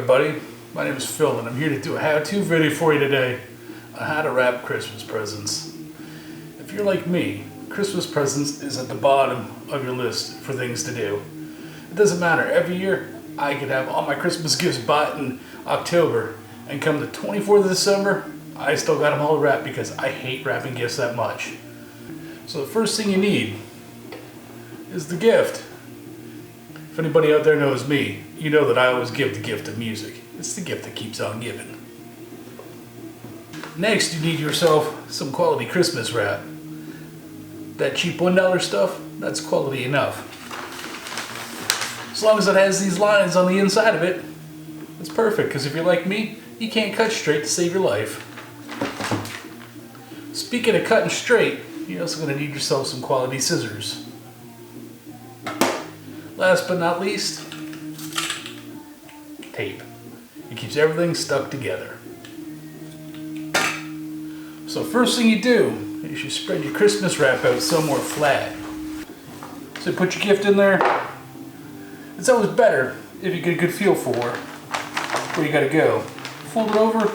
everybody, my name is Phil and I'm here to do a how-to video for you today on how to wrap Christmas presents. If you're like me, Christmas presents is at the bottom of your list for things to do. It doesn't matter, every year I could have all my Christmas gifts bought in October and come the 24th of December, I still got them all wrapped because I hate wrapping gifts that much. So the first thing you need is the gift. If anybody out there knows me, you know that I always give the gift of music. It's the gift that keeps on giving. Next, you need yourself some quality Christmas wrap. That cheap $1 stuff, that's quality enough. As long as it has these lines on the inside of it, it's perfect, because if you're like me, you can't cut straight to save your life. Speaking of cutting straight, you're also going to need yourself some quality scissors. Last but not least, tape. It keeps everything stuck together. So first thing you do is you spread your Christmas wrap out somewhere flat. So put your gift in there. It's always better if you get a good feel for where you gotta go. Fold it over.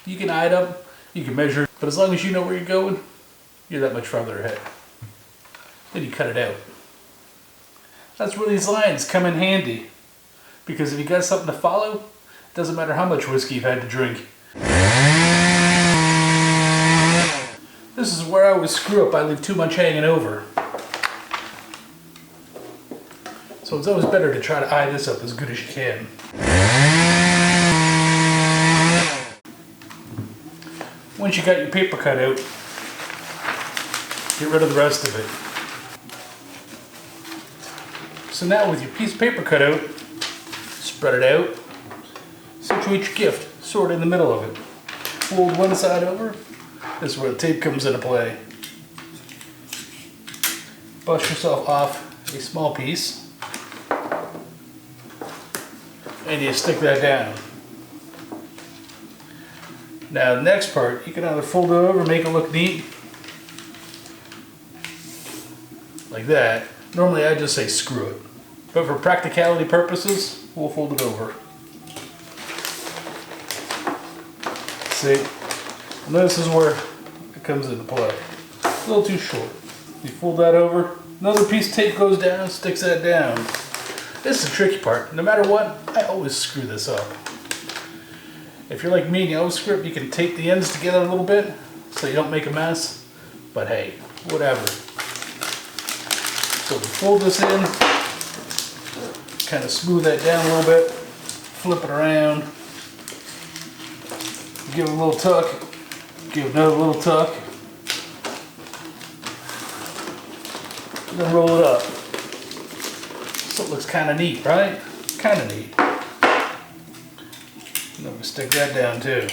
You can eye it up, you can measure it, but as long as you know where you're going, you're that much farther ahead. Then you cut it out. That's where these lines come in handy, because if you got something to follow, it doesn't matter how much whiskey you've had to drink. This is where I always screw up. I leave too much hanging over. So it's always better to try to eye this up as good as you can. Once you got your paper cut out, get rid of the rest of it. So now with your piece of paper cut out, spread it out, situate your gift, sort of in the middle of it. Fold one side over, this is where the tape comes into play. Bust yourself off a small piece, and you stick that down. Now the next part, you can either fold it over, make it look neat, like that. Normally I just say screw it. But for practicality purposes, we'll fold it over. See? And this is where it comes into play. A little too short. You fold that over, another piece of tape goes down, sticks that down. This is the tricky part. No matter what, I always screw this up. If you're like me and you always screw up, you can tape the ends together a little bit so you don't make a mess. But hey, whatever. So we fold this in, kind of smooth that down a little bit, flip it around, give it a little tuck, give it another little tuck, and then roll it up. So it looks kind of neat, right? Kind of neat. And then we stick that down too.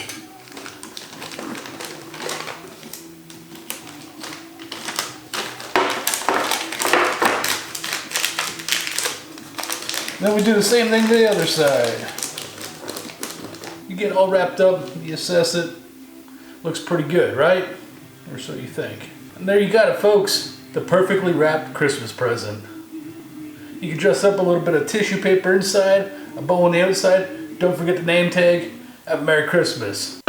Then we do the same thing to the other side. You get all wrapped up, you assess it, looks pretty good, right? Or so you think. And there you got it, folks, the perfectly wrapped Christmas present. You can dress up a little bit of tissue paper inside, a bow on the outside. Don't forget the name tag. Have a Merry Christmas.